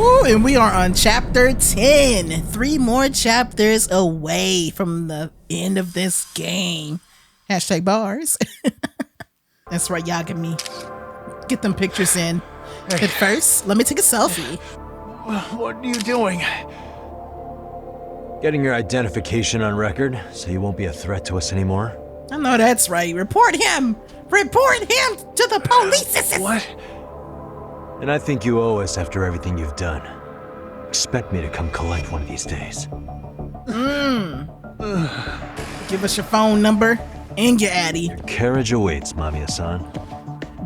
Ooh, and we are on chapter 10. 3 more chapters away from the end of this game. Hashtag bars. That's right, Yagami. Get them pictures in. Hey. But first, let me take a selfie. What are you doing? Getting your identification on record, so you won't be a threat to us anymore. I know that's right. Report him! Report him to the police! What? And I think you owe us after everything you've done. Expect me to come collect one of these days. Give us your phone number and your addy. Your carriage awaits, Mamiya-san.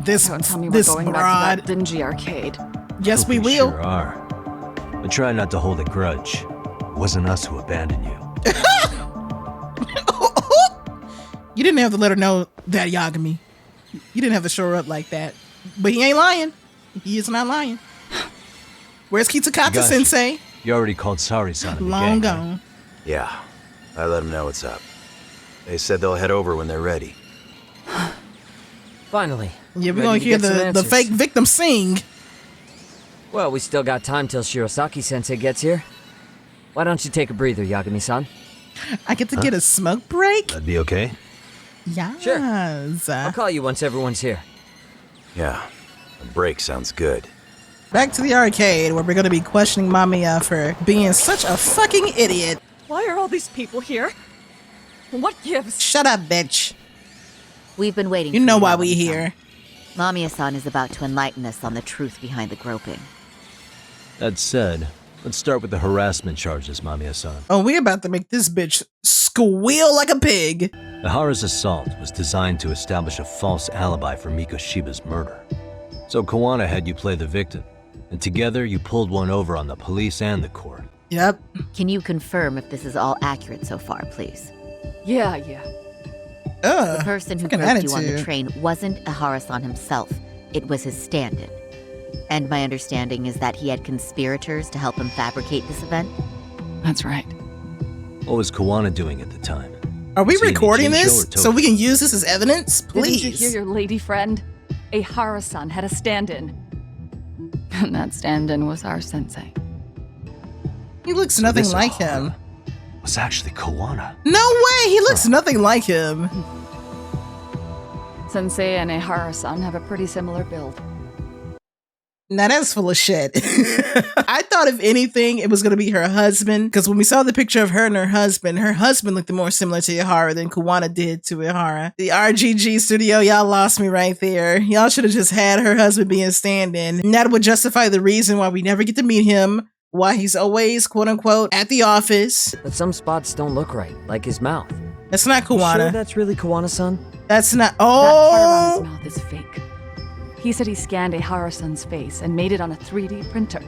Don't tell me we're going back to that dingy arcade. Yes, we will. Sure are. But try not to hold a grudge. It wasn't us who abandoned you. You didn't have to let her know that, Yagami. You didn't have to show her up like that. But he ain't lying. He is not lying. Where's Kitsukata-sensei? You already called Sari-san. Long gone. Right? Yeah, I let them know what's up. They said they'll head over when they're ready. Finally. Yeah, we're gonna hear the fake victim sing. Well, we still got time till Shirosaki-sensei gets here. Why don't you take a breather, Yagami-san? I get to get a smoke break? That'd be okay. Yes. Sure. I'll call you once everyone's here. Yeah, a break sounds good. Back to the arcade, where we're gonna be questioning Mamiya for being such a fucking idiot. Why are all these people here? What gives? Shut up, bitch. We've been waiting. You know why we here. Mamiya-san is about to enlighten us on the truth behind the groping. That said, let's start with the harassment charges, Mamiya-san. Oh, we're about to make this bitch squeal like a pig. Ehara's assault was designed to establish a false alibi for Mikoshiba's murder. So Kuwana had you play the victim, and together you pulled one over on the police and the court. Yep. Can you confirm if this is all accurate so far, please? Yeah. The person who groped you on the train wasn't Ehara-san himself. It was his stand-in. And my understanding is that he had conspirators to help him fabricate this event? That's right. What was Kuwana doing at the time? Are we recording this so we can use this as evidence? Please. Didn't you hear your lady friend? Ehara-san had a stand-in. And that stand-in was our sensei. He looks nothing like him. Was actually Kuwana. No way! He looks nothing like him. Sensei and Ehara-san have a pretty similar build. Now that's full of shit. I thought if anything, it was going to be her husband. Because when we saw the picture of her and her husband looked more similar to Ehara than Kuwana did to Ehara. The RGG studio, y'all lost me right there. Y'all should have just had her husband being stand-in. And that would justify the reason why we never get to meet him. Why he's always, quote unquote, at the office. But some spots don't look right, like his mouth. That's not Kuwana. Sure that's really Kuwana-san? That's not. That part about his Oh! mouth is fake. He said he scanned Ehara-san's face and made it on a 3D printer.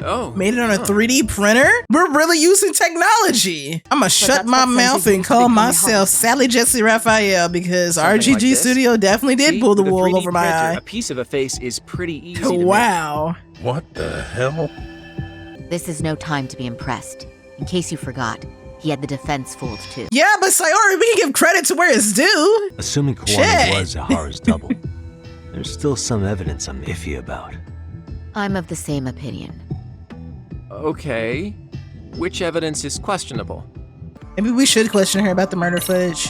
Oh. Made it on a 3D printer? We're really using technology. I'm gonna shut my mouth and call myself Sally Jesse Raphael because Something RGG like Studio definitely did pull the With a wool 3D over my printer, eye. A piece of a face is pretty easy to Wow. What the hell? This is no time to be impressed. In case you forgot, he had the defense fooled too. Yeah, but Sayori, we can give credit to where it's due. Assuming Kuwana Shit. was Ehara's double, there's still some evidence I'm iffy about. I'm of the same opinion. Okay. Which evidence is questionable? Maybe we should question her about the murder footage.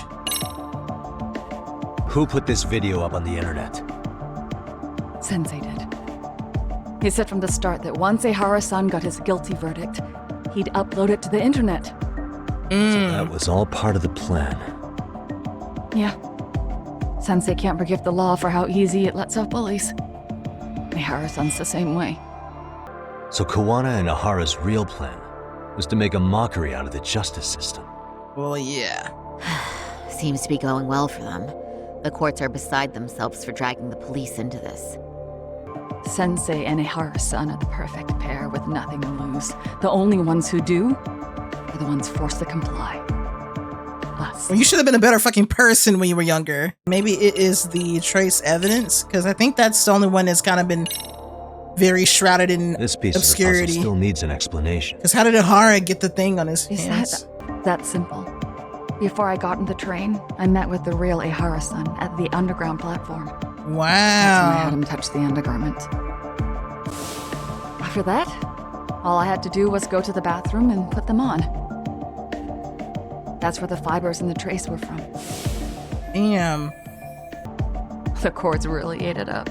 Who put this video up on the internet? Sensei did. He said from the start that once Ehara-san got his guilty verdict, he'd upload it to the internet. So that was all part of the plan. Yeah. Sensei can't forgive the law for how easy it lets off bullies. Ehara-san's the same way. So Kuwana and Ehara's real plan was to make a mockery out of the justice system. Well, yeah. Seems to be going well for them. The courts are beside themselves for dragging the police into this. Sensei and Ehara-san are the perfect pair with nothing to lose. The only ones who do are the ones forced to comply. Us. Well, you should have been a better fucking person when you were younger. Maybe it is the trace evidence, because I think that's the only one that's kind of been very shrouded in This piece obscurity. of the puzzle still needs an explanation. Because how did Ehara get the thing on his Is hands? that simple? Before I got in the train, I met with the real Ehara-san at the underground platform. That's when I had Wow. him touch the undergarment. After that, All I had to do was go to the bathroom and put them on. That's where the fibers in the trace were from. Damn. The cords really ate it up.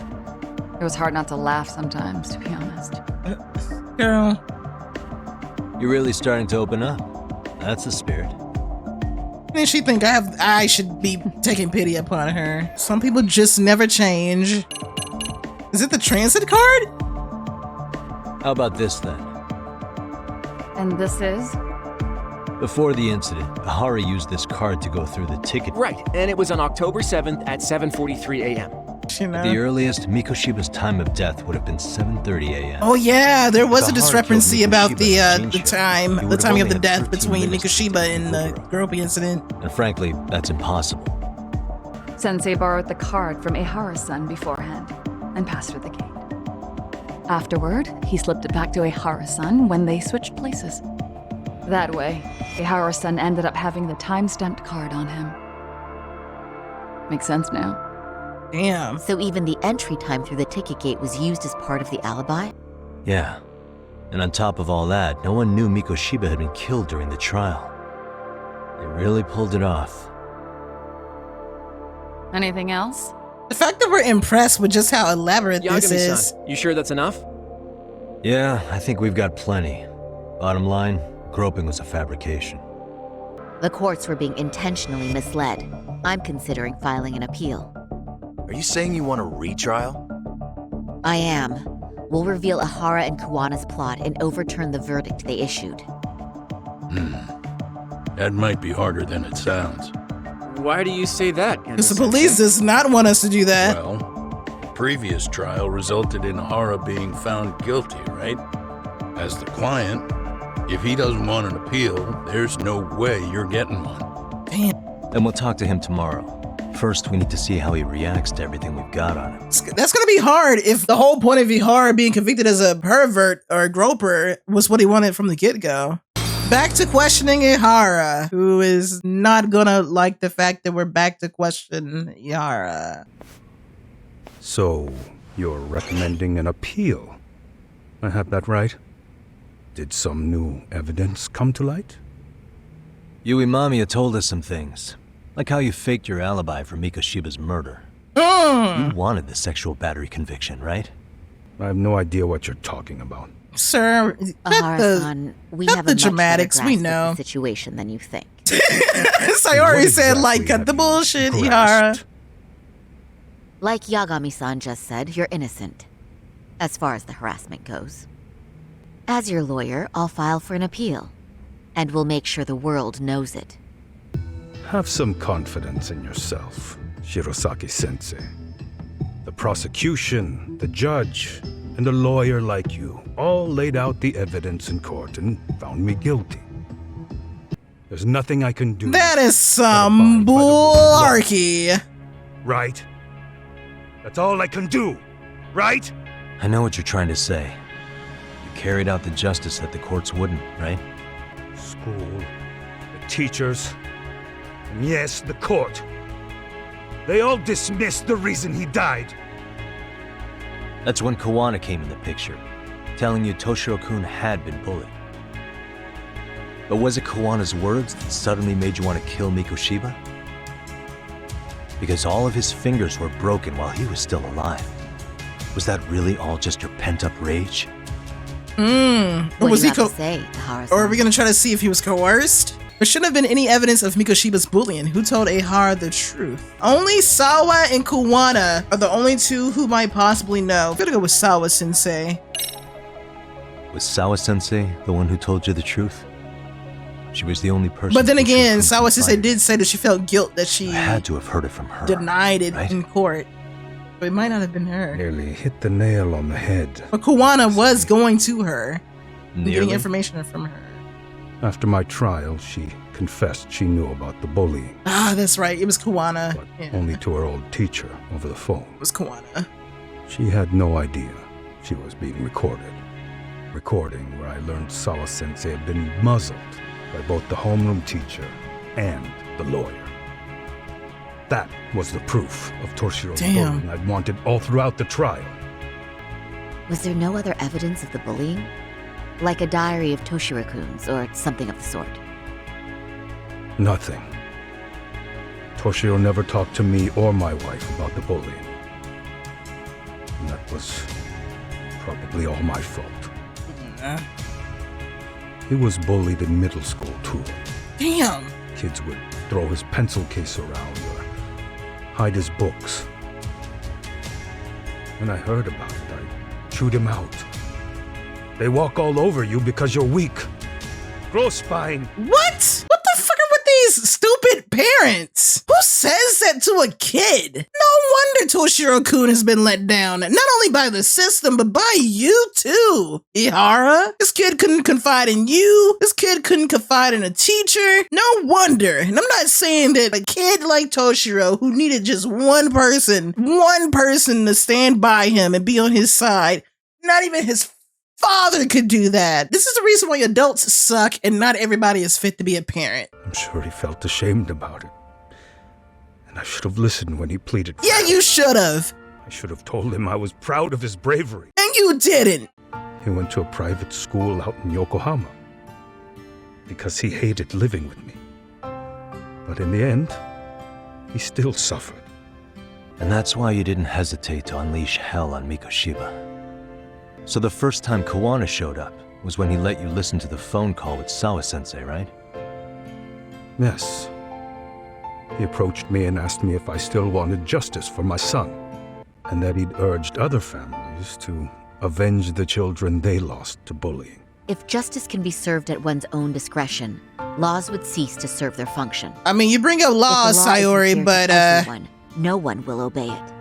It was hard not to laugh sometimes, to be honest. Girl. You're really starting to open up. That's the spirit. And she think I should be taking pity upon her. Some people just never change. Is it the transit card? How about this then? And this is? Before the incident, Ehara used this card to go through the ticket. Right, and it was on October 7th at 7:43 a.m. You know? The earliest, Mikoshiba's time of death would have been 7:30 a.m. Oh yeah, there was a Ehara discrepancy killed about the Mikoshiba the at timing would've of only the had death 13 between minutes to Mikoshiba take and the over. Gropey incident. And frankly, that's impossible. Sensei borrowed the card from Ehara-san beforehand and passed her the gate. Afterward, he slipped it back to Ehara-san when they switched places. That way, Ehara-san ended up having the time-stamped card on him. Makes sense now. Damn. So even the entry time through the ticket gate was used as part of the alibi? Yeah. And on top of all that, no one knew Mikoshiba had been killed during the trial. They really pulled it off. Anything else? The fact that we're impressed with just how elaborate this is. Yagami-san, you sure that's enough? Yeah, I think we've got plenty. Bottom line, groping was a fabrication. The courts were being intentionally misled. I'm considering filing an appeal. Are you saying you want a retrial? I am. We'll reveal Ehara and Kuwana's plot and overturn the verdict they issued. That might be harder than it sounds. Why do you say that? Because the police does not want us to do that. Well, the previous trial resulted in Ehara being found guilty, right? As the client, if he doesn't want an appeal, there's no way you're getting one. Damn. Then we'll talk to him tomorrow. First, we need to see how he reacts to everything we've got on him. That's gonna be hard if the whole point of Ehara being convicted as a pervert or a groper was what he wanted from the get-go. Back to questioning Ehara, who is not gonna like the fact that we're back to question Ehara. So, you're recommending an appeal? I have that right? Did some new evidence come to light? Yui Mamiya told us some things. Like how you faked your alibi for Mikoshiba's murder. You wanted the sexual battery conviction, right? I have no idea what you're talking about. Sir, Ehara-san, we have the a much dramatics, better we grasp know. of the situation than you think. Sayori said, like, cut the bullshit, Ehara. Like Yagami-san just said, you're innocent. As far as the harassment goes. As your lawyer, I'll file for an appeal. And we'll make sure the world knows it. Have some confidence in yourself, Shirosaki-sensei. The prosecution, the judge, and a lawyer like you all laid out the evidence in court and found me guilty. There's nothing I can do. That is some bularky. Right? That's all I can do, right? I know what you're trying to say. You carried out the justice that the courts wouldn't, right? School, the teachers, and yes, the court. They all dismissed the reason he died. That's when Kuwana came in the picture, telling you Toshiro-kun had been bullied. But was it Kuwana's words that suddenly made you want to kill Mikoshiba? Because all of his fingers were broken while he was still alive. Was that really all just your pent-up rage? Or was he Ehara-san? Or are we gonna try to see if he was coerced? There shouldn't have been any evidence of Mikoshiba's bullying. Who told Ehara the truth? Only Sawa and Kuwana are the only two who might possibly know. I'm gonna go with Sawa-sensei. Was Sawa-sensei the one who told you the truth? She was the only person. But then again, Toshiro-kun Sawa-sensei confided. did say that she felt guilt that she I had to have heard it from her. denied it right? in court. So it might not have been her. Nearly hit the nail on the head. But Kuwana was going to her and getting Nearly? information from her. After my trial, she confessed she knew about the bullying, Ah, that's right. It was Kuwana. but Yeah, only to her old teacher over the phone. it was Kuwana. She had no idea she was being recorded. Recording where I learned Sawa-sensei had been muzzled by both the homeroom teacher and the lawyer. That was the proof of Toshiro's Damn. bullying I'd wanted all throughout the trial. Was there no other evidence of the bullying? Like a diary of Toshiro-kun's or something of the sort. Nothing. Toshiro never talked to me or my wife about the bullying. And that was probably all my fault. He was bullied in middle school, too. Damn. Kids would throw his pencil case around or hide his books. When I heard about it, I chewed him out. They walk all over you because you're weak. Grow spine. What? What the fuck are with these stupid parents? Who says that to a kid? No wonder Toshiro-kun has been let down, not only by the system, but by you too. Ehara, this kid couldn't confide in you. This kid couldn't confide in a teacher. No wonder. And I'm not saying that a kid like Toshiro, who needed just one person to stand by him and be on his side, not even his father could do that. This is the reason why adults suck and not everybody is fit to be a parent. I'm sure he felt ashamed about it. And I should have listened when he pleaded for Yeah, help. you should have. I should have told him I was proud of his bravery. And you didn't. He went to a private school out in Yokohama because he hated living with me. But in the end, he still suffered. And that's why you didn't hesitate to unleash hell on Mikoshiba. So the first time Kuwana showed up was when he let you listen to the phone call with Sawa-sensei, right? Yes. He approached me and asked me if I still wanted justice for my son, and that he'd urged other families to avenge the children they lost to bullying. If justice can be served at one's own discretion, laws would cease to serve their function. I mean, you bring up laws, If the law Sayori, isn't but fair to everyone, no one will obey it.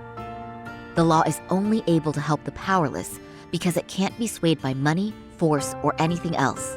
The law is only able to help the powerless because it can't be swayed by money, force, or anything else.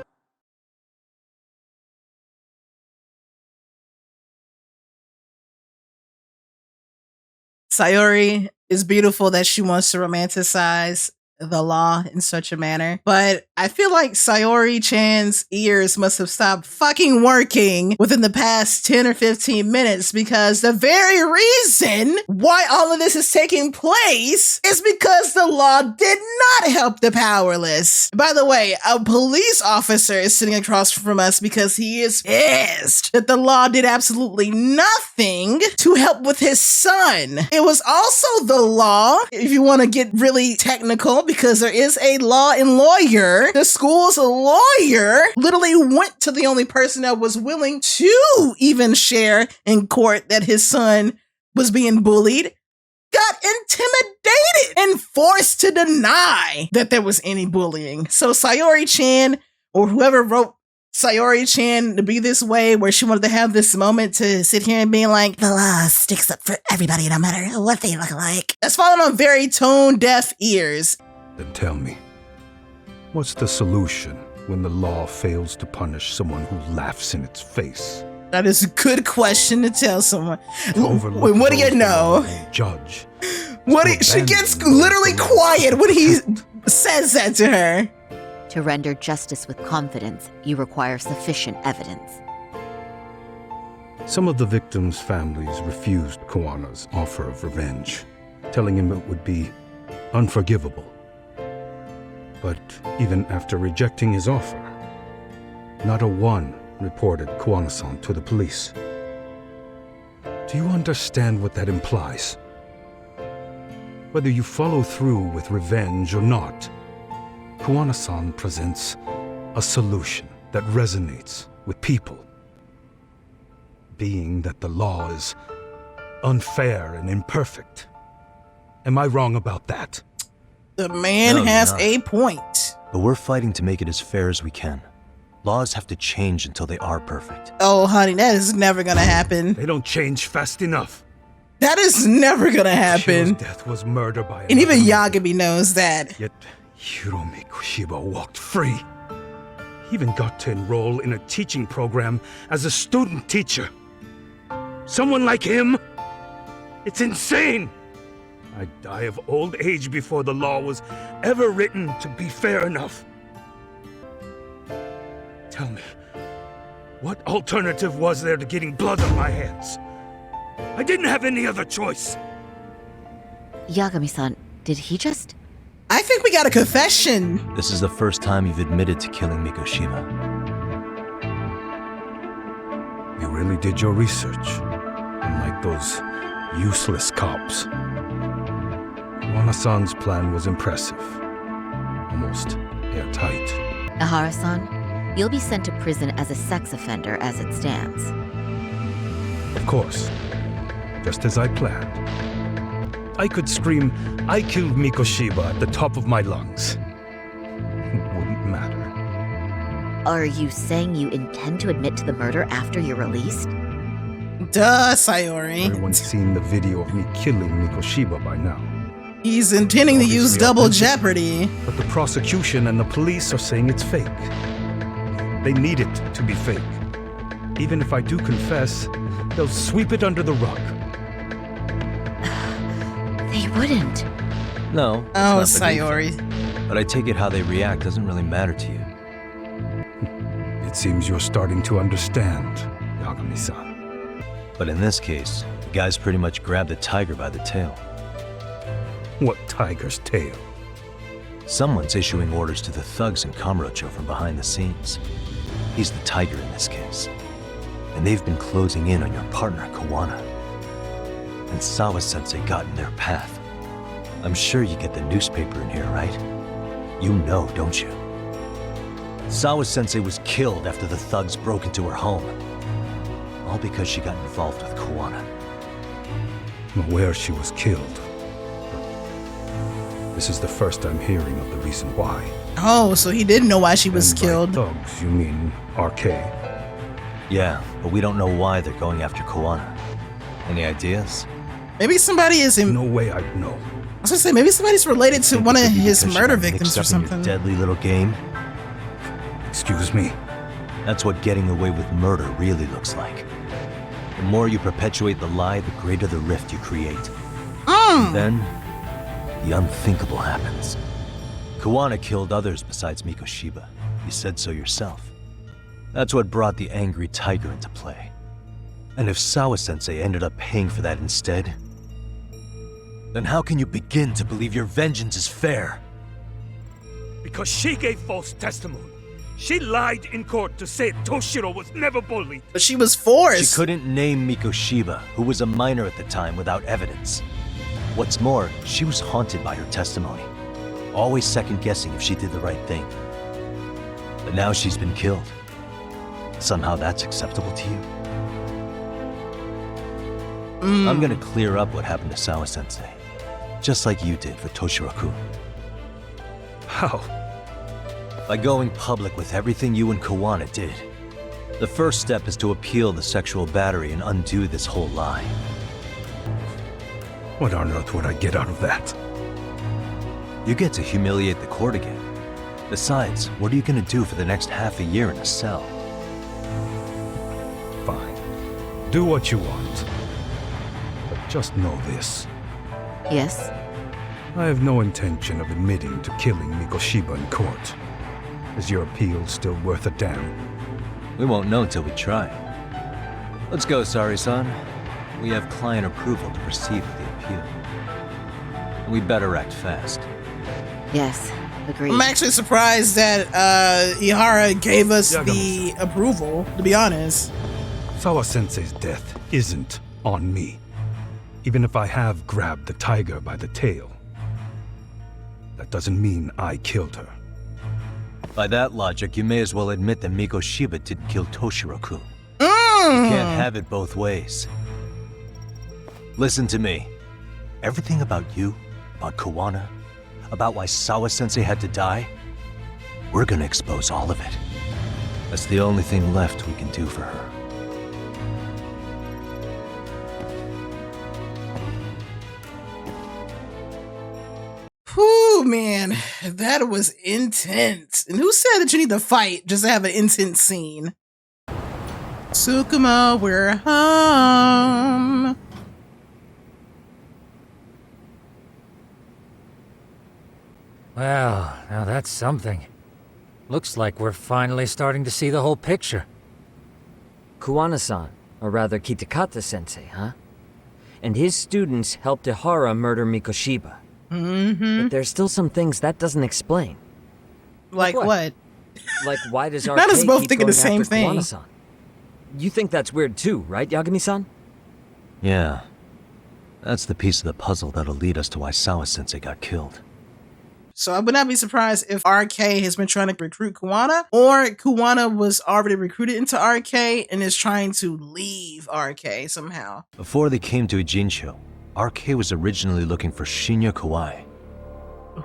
Sayori is beautiful that she wants to romanticize the law in such a manner. But I feel like Sayori-chan's ears must have stopped fucking working within the past 10 or 15 minutes, because the very reason why all of this is taking place is because the law did not help the powerless. By the way, a police officer is sitting across from us because he is pissed that the law did absolutely nothing to help with his son. It was also the law, if you want to get really technical, because there is a law and lawyer. The school's lawyer literally went to the only person that was willing to even share in court that his son was being bullied, got intimidated and forced to deny that there was any bullying. So Sayori-chan, or whoever wrote Sayori-chan to be this way, where she wanted to have this moment to sit here and be like, the law sticks up for everybody no matter what they look like, that's fallen on very tone-deaf ears. Then tell me, what's the solution when the law fails to punish someone who laughs in its face? That is a good question to tell someone. Overlook What do you those the know? law won't judge. She gets literally quiet when he says that to her. To render justice with confidence, you require sufficient evidence. Some of the victims' families refused Kuwana's offer of revenge, telling him it would be unforgivable. But even after rejecting his offer, not a one reported Kuwana-san to the police. Do you understand what that implies? Whether you follow through with revenge or not, Kuwana-san presents a solution that resonates with people. Being that the law is unfair and imperfect. Am I wrong about that? The man No, has you're not. a point. But we're fighting to make it as fair as we can. Laws have to change until they are perfect. Oh, honey, that is never gonna happen. They don't change fast enough. That is never gonna happen. Shiro's death was murder by And even another man. Yagami knows that. Yet Hiromi Kushiba walked free. He even got to enroll in a teaching program as a student teacher. Someone like him? It's insane! I'd die of old age before the law was ever written to be fair enough. Tell me, what alternative was there to getting blood on my hands? I didn't have any other choice. Yagami-san, did he just... I think we got a confession. This is the first time you've admitted to killing Mikoshiba. You really did your research, unlike those useless cops. Kuwana-san's plan was impressive, almost airtight. Ehara-san, you'll be sent to prison as a sex offender as it stands. Of course, just as I planned. I could scream, "I killed Mikoshiba" at the top of my lungs. It wouldn't matter. Are you saying you intend to admit to the murder after you're released? Duh, Sayori. Everyone's seen the video of me killing Mikoshiba by now. He's intending to use Obviously double authentic, jeopardy. But the prosecution and the police are saying it's fake. They need it to be fake. Even if I do confess, they'll sweep it under the rug. They wouldn't. No. Oh, it's not beneath Sayori. them. But I take it how they react doesn't really matter to you. It seems you're starting to understand, Yagami-san. But in this case, the guys pretty much grabbed the tiger by the tail. What tiger's tail? Someone's issuing orders to the thugs in Kamurocho from behind the scenes. He's the tiger in this case. And they've been closing in on your partner, Kuwana. And Sawa-sensei got in their path. I'm sure you get the newspaper in here, right? You know, don't you? Sawa-sensei was killed after the thugs broke into her home. All because she got involved with Kuwana. I'm aware she was killed. This is the first I'm hearing of the reason why. Oh, so he didn't know why she was And by killed. thugs, you mean RK? Yeah, but we don't know why they're going after Kuwana. Any ideas? Maybe somebody is in. No way I'd know. I was gonna say, maybe somebody's related to Think one it of could be his because she murder got victims mixed or up in your something. deadly little game? Excuse me? That's what getting away with murder really looks like. The more you perpetuate the lie, the greater the rift you create. Then, the unthinkable happens. Kuwana killed others besides Mikoshiba. You said so yourself. That's what brought the angry tiger into play. And if Sawa-sensei ended up paying for that instead, then how can you begin to believe your vengeance is fair? Because she gave false testimony. She lied in court to say Toshiro was never bullied. But she was She forced. couldn't name Mikoshiba, who was a minor at the time, without evidence. What's more, she was haunted by her testimony, always second-guessing if she did the right thing. But now she's been killed. Somehow that's acceptable to you? I'm gonna clear up what happened to Sawa-sensei, just like you did for Toshiro-kun. How? By going public with everything you and Kuwana did. The first step is to appeal the sexual battery and undo this whole lie. What on earth would I get out of that? You get to humiliate the court again. Besides, what are you gonna do for the next half a year in a cell? Fine. Do what you want. But just know this. Yes? I have no intention of admitting to killing Mikoshiba in court. Is your appeal still worth a damn? We won't know till we try. Let's go, Sari-san. We have client approval to proceed with the appeal. And we better act fast. Yes, agreed. I'm actually surprised that Ehara gave us the approval, to be honest. Sawa-sensei's death isn't on me. Even if I have grabbed the tiger by the tail, that doesn't mean I killed her. By that logic, you may as well admit that Mikoshiba didn't kill Toshiro-kun. You can't have it both ways. Listen to me. Everything about you, about Kuwana, about why Sawa-sensei had to die, we're gonna expose all of it. That's the only thing left we can do for her. Whew, man, that was intense. And who said that you need to fight just to have an intense scene? Tsukumo, we're home. Well, now that's something. Looks like we're finally starting to see the whole picture. Kuwana-san, or rather Kitakata-sensei, huh? And his students helped Ehara murder Mikoshiba. But there's still some things that doesn't explain. Like what? Like, why does RK Not us both keep thinking the going same after thing. Kuwana-san? You think that's weird too, right, Yagami-san? Yeah. That's the piece of the puzzle that'll lead us to why Sawa-sensei got killed. So I would not be surprised if RK has been trying to recruit Kuwana, or Kuwana was already recruited into RK and is trying to leave RK somehow. Before they came to Ijincho, RK was originally looking for Shinya Kawai.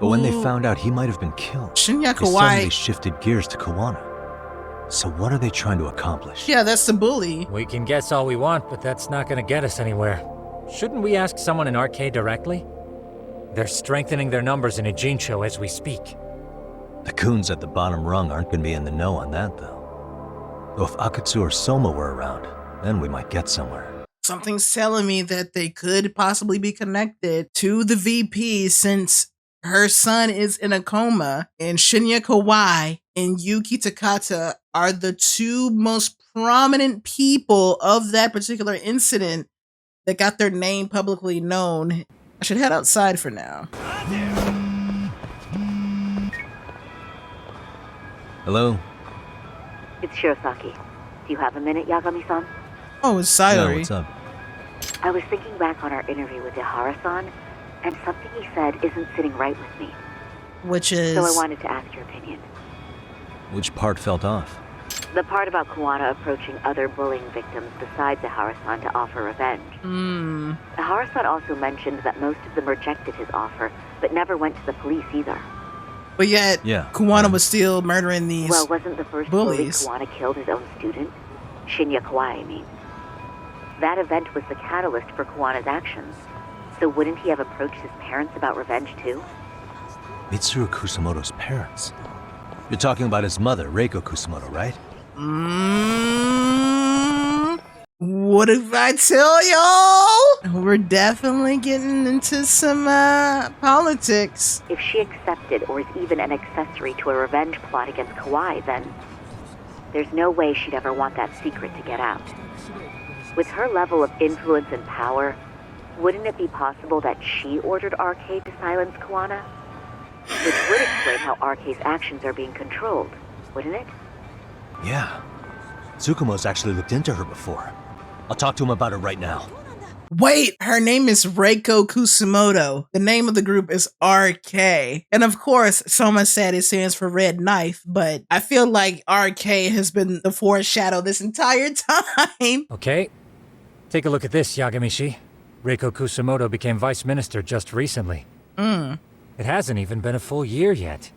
But when they found out he might have been killed, Shinya they Kawai. suddenly shifted gears to Kuwana. So what are they trying to accomplish? Yeah, that's the bully. We can guess all we want, but that's not gonna get us anywhere. Shouldn't we ask someone in RK directly? They're strengthening their numbers in Ijincho as we speak. The goons at the bottom rung aren't going to be in the know on that, though. Though if Akatsu or Soma were around, then we might get somewhere. Something's telling me that they could possibly be connected to the VP since her son is in a coma, and Shinya Kawai and Yuki Takata are the two most prominent people of that particular incident that got their name publicly known. I should head outside for now. Hello? It's Shirosaki. Do you have a minute, Yagami-san? Oh, it's Sayori. Yeah, what's up? I was thinking back on our interview with Ehara-san, and something he said isn't sitting right with me. Which is... So I wanted to ask your opinion. Which part felt off? The part about Kuwana approaching other bullying victims besides Ehara-san to offer revenge. Ehara-san also mentioned that most of them rejected his offer, but never went to the police either. But yet, Kuwana was still murdering these Well, wasn't the first bullies. bully Kuwana killed his own student? Shinya Kawai, I mean. That event was the catalyst for Kuwana's actions. So wouldn't he have approached his parents about revenge too? Mitsuru Kusumoto's parents? You're talking about his mother, Reiko Kusumoto, right? What if I tell y'all? We're definitely getting into some politics. If she accepted or is even an accessory to a revenge plot against Kawai, then there's no way she'd ever want that secret to get out. With her level of influence and power, wouldn't it be possible that she ordered RK to silence Kuwana? Which would explain how RK's actions are being controlled, wouldn't it? Yeah. Tsukumo's actually looked into her before. I'll talk to him about it right now. Wait, her name is Reiko Kusumoto. The name of the group is RK. And of course, Soma said it stands for Red Knife, but I feel like RK has been the foreshadow this entire time. Okay. Take a look at this, Yagami-shi. Reiko Kusumoto became vice minister just recently. It hasn't even been a full year yet.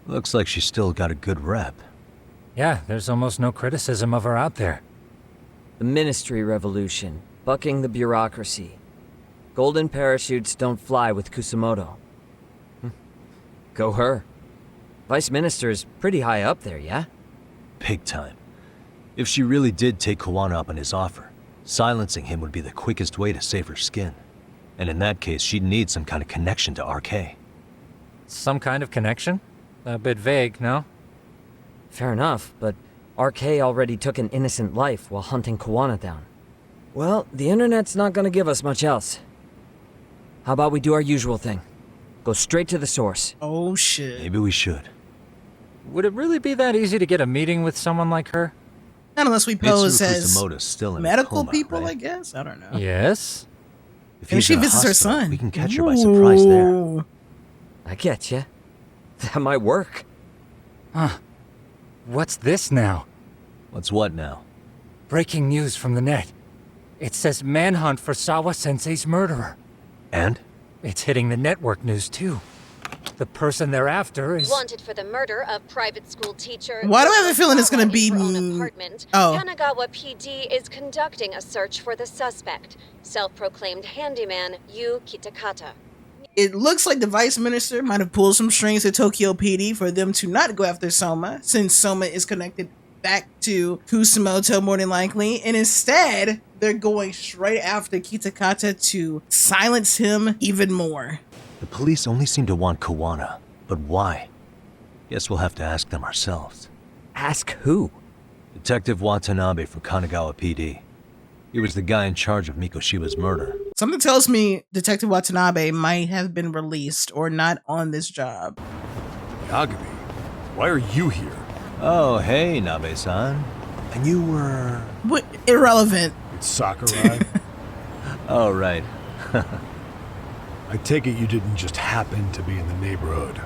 Looks like she's still got a good rep. Yeah, there's almost no criticism of her out there. The Ministry Revolution, bucking the bureaucracy. Golden parachutes don't fly with Kusumoto. Go her. Vice Minister's pretty high up there, yeah? Big time. If she really did take Kuwana up on his offer, silencing him would be the quickest way to save her skin. And in that case, she'd need some kind of connection to RK. Some kind of connection? A bit vague, no? Fair enough, but RK already took an innocent life while hunting Kuwana down. Well, the internet's not gonna give us much else. How about we do our usual thing? Go straight to the source. Oh shit. Maybe we should. Would it really be that easy to get a meeting with someone like her? Not unless we pose Mitsuru as Kusumoto's still in medical a coma, people, right? I guess? I don't know. Yes? If Maybe he's she in a visits her hospital, son. we can catch her by surprise there. Ooh. I get ya. That might work. Huh. What's this now? What's what now? Breaking news from the net. It says manhunt for Sawa-sensei's murderer. And? It's hitting the network news too. The person they're after is... Wanted for the murder of private school teacher... Why do I have a feeling it's gonna be... in her own apartment. Oh. Kanagawa PD is conducting a search for the suspect, self-proclaimed handyman Yu Kitakata. It looks like the vice minister might have pulled some strings at Tokyo PD for them to not go after Soma, since Soma is connected back to Kusumoto more than likely, and instead they're going straight after Kitakata to silence him even more. The police only seem to want Kuwana, but why? Guess we'll have to ask them ourselves. Ask who? Detective Watanabe from Kanagawa PD. He was the guy in charge of Mikoshiba's murder, Something tells me Detective Watanabe might have been released or not on this job. Yagami, why are you here? Oh, hey, Nabe-san. And you were... What? Irrelevant. It's Sakurai. Oh, right. I take it you didn't just happen to be in the neighborhood.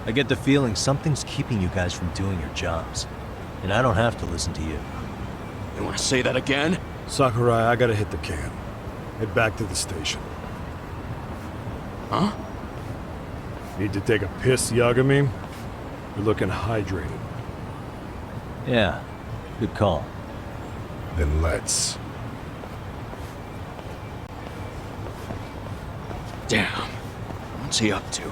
I get the feeling something's keeping you guys from doing your jobs. And I don't have to listen to you. You want to say that again? Sakurai, I gotta hit the can. Head back to the station. Huh? Need to take a piss, Yagami? You're looking hydrated. Yeah, good call. Then let's. Damn. What's he up to?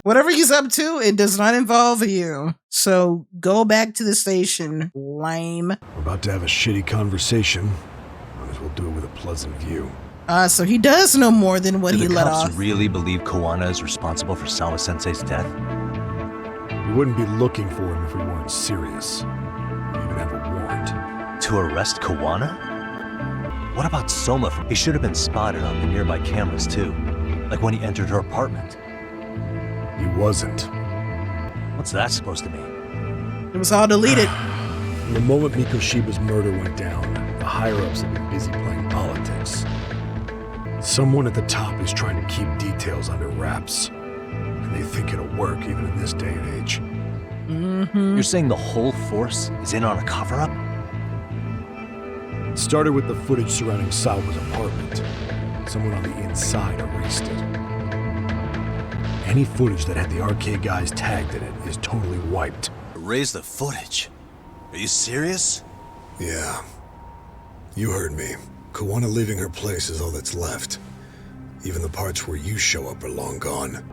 Whatever he's up to, it does not involve you. So go back to the station, lame. We're about to have a shitty conversation. Might as well do it with a pleasant view. So he does know more than what he let off. Do the cops really believe Kuwana is responsible for Sawa-sensei's death? We wouldn't be looking for him if we weren't serious. We even have a warrant. To arrest Kuwana? What about Soma? He should have been spotted on the nearby cameras too. Like when he entered her apartment. He wasn't. What's that supposed to mean? It was all deleted. From the moment Mikoshiba's murder went down, the higher-ups have been busy playing politics. Someone at the top is trying to keep details under wraps. And they think it'll work even in this day and age. Mm-hmm. You're saying the whole force is in on a cover-up? It started with the footage surrounding Sawa's apartment. Someone on the inside erased it. Any footage that had the arcade guys tagged in it is totally wiped. Erase the footage? Are you serious? Yeah. You heard me. Kuwana leaving her place is all that's left. Even the parts where you show up are long gone.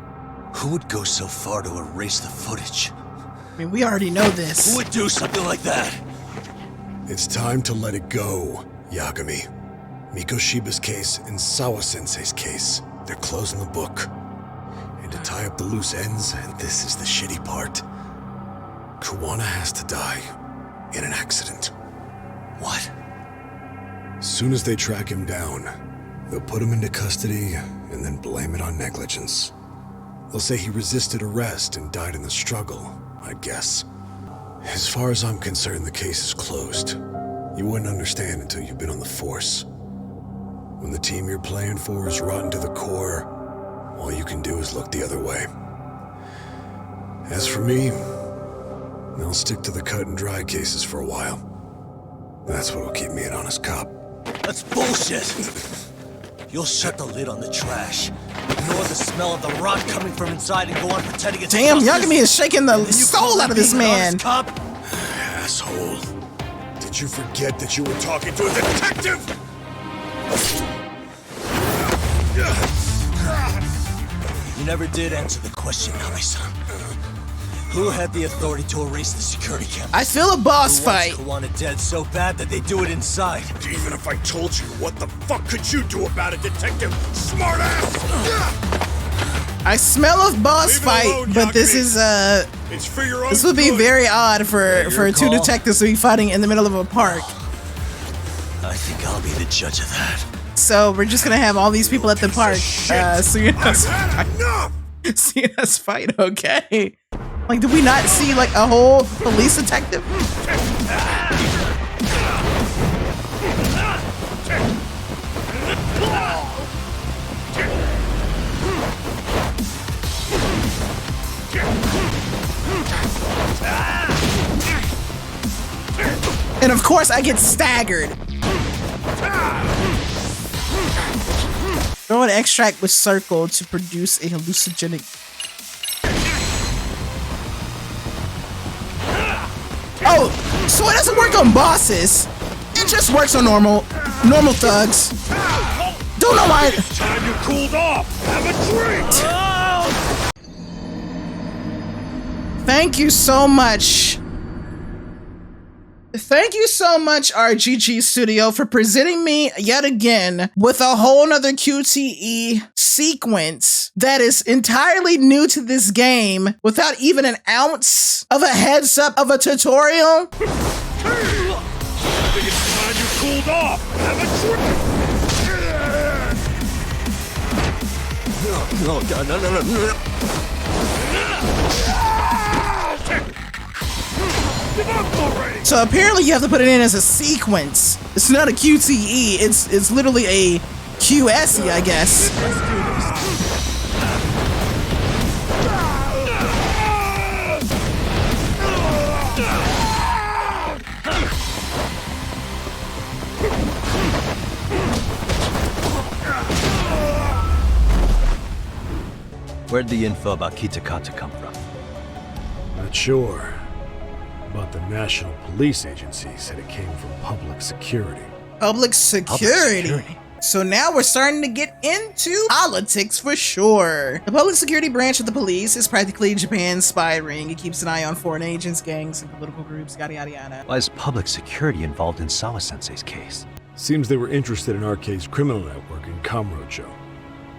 Who would go so far to erase the footage? I mean, we already know this. Who would do something like that? It's time to let it go, Yagami. Mikoshiba's case and Sawa-sensei's case, they're closing the book. And to tie up the loose ends, and this is the shitty part, Kuwana has to die in an accident. What? As soon as they track him down, they'll put him into custody and then blame it on negligence. They'll say he resisted arrest and died in the struggle, I guess. As far as I'm concerned, the case is closed. You wouldn't understand until you've been on the force. When the team you're playing for is rotten to the core, all you can do is look the other way. As for me, I'll stick to the cut and dry cases for a while. That's what'll keep me an honest cop. That's bullshit! You'll shut the lid on the trash, ignore the smell of the rot coming from inside, and go on pretending it's Damn, justice. Yagami is shaking the soul out of this man. Cop? Asshole. Did you forget that you were talking to a detective? You never did answer the question, Nami-san. Who had the authority to erase the security camera? I feel a boss fight. Who wants Kuwana dead so bad that they do it inside? Even if I told you, what the fuck could you do about it, detective? Smartass! I smell a boss fight, alone, but this is It's for your own this would be good. very odd for two call. detectives to be fighting in the middle of a park. I think I'll be the judge of that. So we're just gonna have all these people at the park seeing us seeing us fight. Okay. Like, did we not see like a whole police detective? And of course I get staggered. Throw an extract with circle to produce a hallucinogenic. Oh, so it doesn't work on bosses. It just works on normal thugs. Don't know why. It's time you cooled off. Have a drink. Thank you so much. Thank you so much, RGG Studio, for presenting me yet again with a whole nother QTE sequence that is entirely new to this game without even an ounce of a heads up of a tutorial. I think it's time you cooled off. Have a drink. No, no. So apparently you have to put it in as a sequence. It's not a QTE, it's literally a QSE, I guess. Let's do this. Where'd the info about Kitakata come from? Not sure. But the National Police Agency said it came from public security. Public security. So now we're starting to get into politics for sure. The public security branch of the police is practically Japan's spy ring. It keeps an eye on foreign agents, gangs, and political groups, yada yada yada. Why is public security involved in Sawa-sensei's case? Seems they were interested in RK's criminal network in Kamurocho.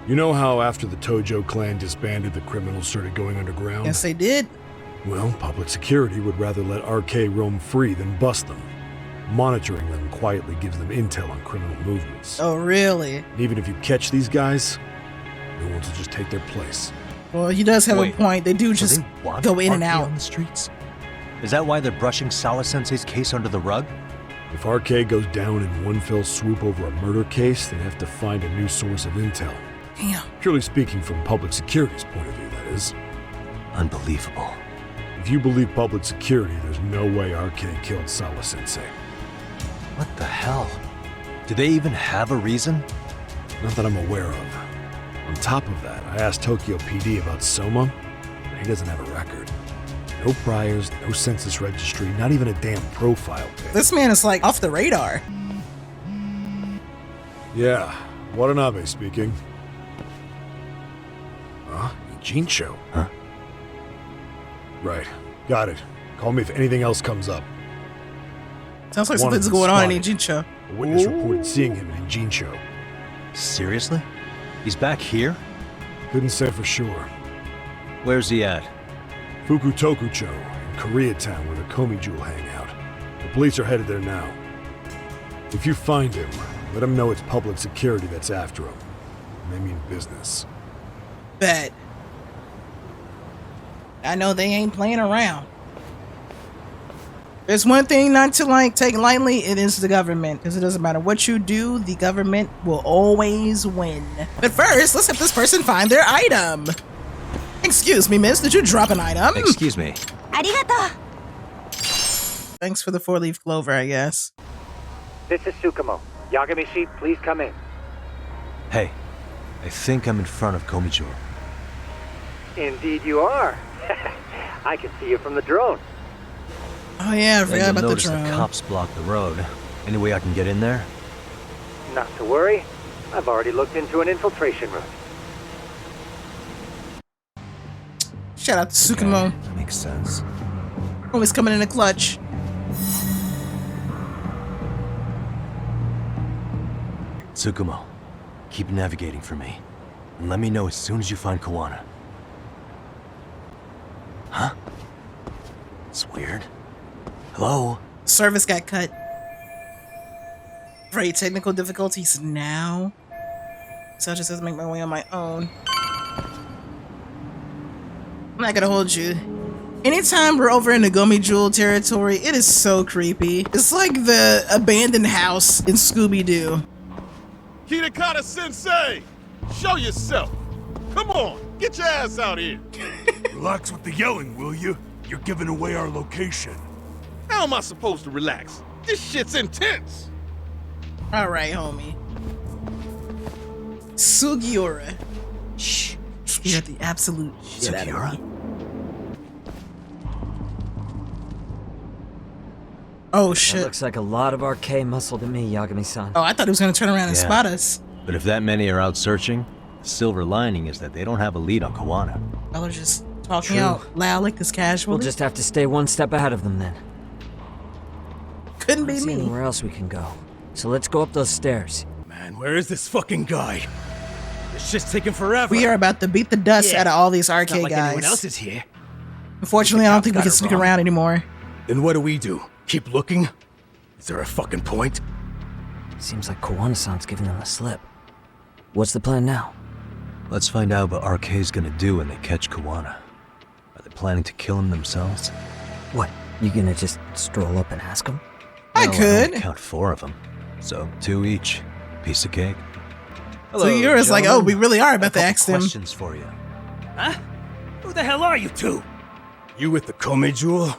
You know how after the Tojo clan disbanded, the criminals started going underground? Yes, they did. Well, public security would rather let RK roam free than bust them. Monitoring them quietly gives them intel on criminal movements. Oh, really? And even if you catch these guys, no one's will just take their place. Well, he does have a point. They do just go in and out on the streets. Is that why they're brushing Sawa-sensei's case under the rug? If RK goes down in one fell swoop over a murder case, they have to find a new source of intel. Damn. Purely speaking from public security's point of view, that is. Unbelievable. If you believe public security, there's no way RK killed Sawa-sensei. What the hell? Do they even have a reason? Not that I'm aware of. On top of that, I asked Tokyo PD about Soma, but he doesn't have a record. No priors, no census registry, not even a damn profile page. This man is like off the radar. Yeah, Watanabe speaking. Jincho. Huh? Right. Got it. Call me if anything else comes up. Sounds like something's going on in Jincho. A witness reported seeing him in Jincho. Seriously? He's back here? Couldn't say for sure. Where's he at? Fukutokucho, in Koreatown, where the Geomijul hang out. The police are headed there now. If you find him, let him know it's public security that's after him. And they mean business. Bet. I know they ain't playing around. There's one thing not to take lightly, it is the government. Because it doesn't matter what you do, the government will always win. But first, let's have this person find their item. Excuse me, miss, did you drop an item? Excuse me. Arigato. Thanks for the 4-leaf clover, I guess. This is Tsukumo. Yagami-shi, please come in. Hey, I think I'm in front of Geomijul. Indeed you are. I can see you from the drone. Oh yeah, I forgot about the drone. The cops block the road. Any way I can get in there? Not to worry. I've already looked into an infiltration route. Shout out to Tsukumo. Okay, that makes sense. Always coming in a clutch. Tsukumo, keep navigating for me. And let me know as soon as you find Kuwana. Huh? It's weird. Hello? Service got cut. Right, technical difficulties now. So I just have to make my way on my own. I'm not gonna hold you. Anytime we're over in the Geomijul territory, it is so creepy. It's like the abandoned house in Scooby-Doo. Kitakata Sensei! Show yourself! Come on, get your ass out here! Relax with the yelling, will you? You're giving away our location. How am I supposed to relax? This shit's intense! Alright, homie. Sugiura. Shh. You got the absolute shit out of me. Oh shit. That looks like a lot of RK muscle to me, Yagami-san. Oh, I thought he was gonna turn around and spot us. But if that many are out searching, the silver lining is that they don't have a lead on Kuwana. Y'all are just talking out loud like this casually. We'll just have to stay one step ahead of them then. Couldn't be me. Anywhere else we can go. So let's go up those stairs. Man, where is this fucking guy? This shit's taking forever. We are about to beat the dust out of all these RK Not like guys. anyone else is here. Unfortunately, I don't think we can sneak around anymore. Then what do? Keep looking? Is there a fucking point? Seems like Kuwana-san's giving them the slip. What's the plan now? Let's find out what RK's gonna do when they catch Kuwana. Are they planning to kill him themselves? What? You gonna just stroll up and ask him? I could. only count 4 of them, so 2 each. Piece of cake. So you're just like, oh, we really are about to ask them. Questions for you. Huh? Who the hell are you two? You with the Geomijul?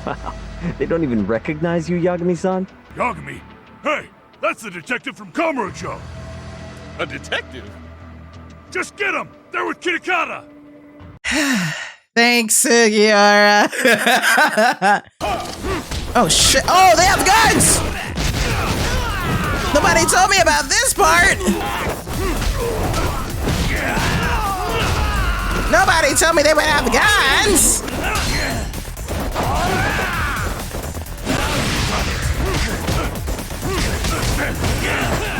Wow, they don't even recognize you, Yagami-san? Yagami? Hey, that's the detective from Kamurocho. A detective? Just get him! They're with Kitakata! Thanks, Sugiura. Oh shit! Oh, they have guns! Nobody told me about this part. Nobody told me they would have guns.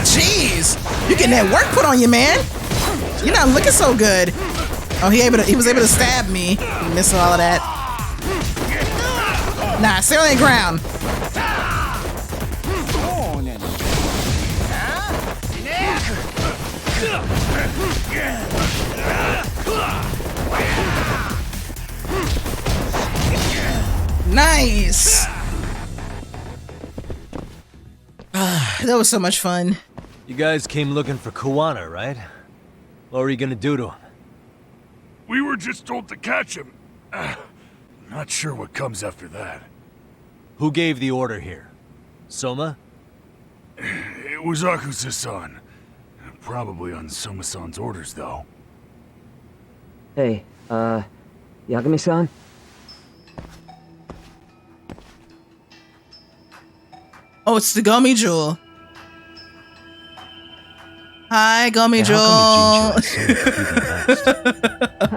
Jeez, you getting that work put on you, man. You're not looking so good. Oh, he was able to stab me. Missed all of that. Nah, stay on the ground. Nice. That was so much fun. You guys came looking for Kuwana, right? What were you gonna do to him? We were just told to catch him. Not sure what comes after that. Who gave the order here? Soma? It was Yakuza-san. Probably on Soma-san's orders, though. Hey, Yagami-san? Oh, it's the Geomijul. Hi, Geomijul.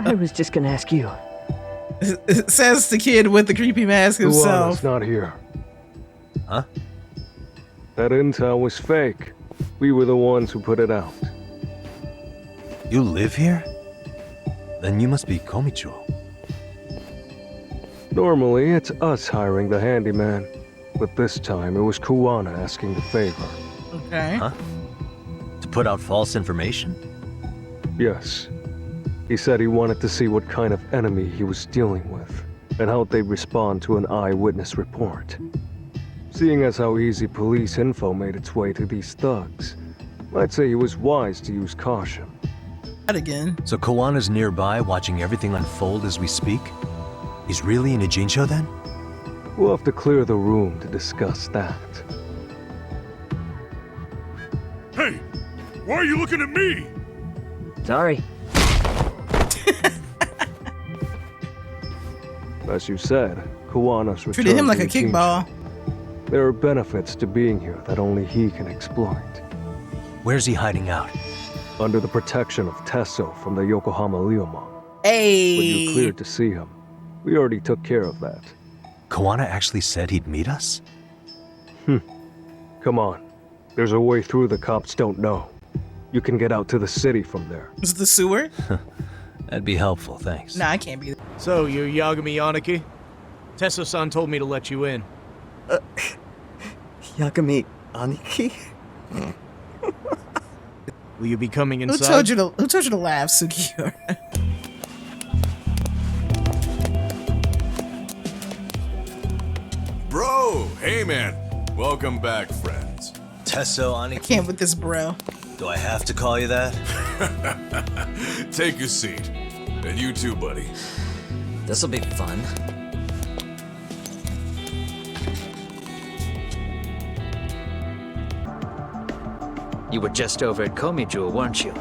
I was just gonna ask you. Says the kid with the creepy mask himself. Kuwana's not here. Huh? That intel was fake. We were the ones who put it out. You live here? Then you must be Geomijul. Normally, it's us hiring the handyman. But this time, it was Kuwana asking the favor. Okay. Huh? To put out false information? Yes. He said he wanted to see what kind of enemy he was dealing with, and how they'd respond to an eyewitness report. Seeing as how easy police info made its way to these thugs, I'd say he was wise to use caution. That again. So Kuwana's nearby, watching everything unfold as we speak? He's really in a Jinsho then? We'll have to clear the room to discuss that. Hey, why are you looking at me? Sorry. As you said, Kuwana's return Treated him like to a the kickball. Jinsho. There are benefits to being here that only he can exploit. Where's he hiding out? Under the protection of Tesso from the Yokohama Liomon. Hey. When you cleared to see him, we already took care of that. Kuwana actually said he'd meet us? Come on. There's a way through the cops don't know. You can get out to the city from there. Is it the sewer? That'd be helpful, thanks. Nah, I can't be there. So, you're Yagami Aniki? Tesso-san told me to let you in. Yagami Aniki? Will you be coming inside? Who told you to laugh, Sugiura? Bro, hey man. Welcome back, friends. Tesso Aniki? I can't with this bro. Do I have to call you that? Take a seat. And you too, buddy. This'll be fun. You were just over at Geomijul, weren't you?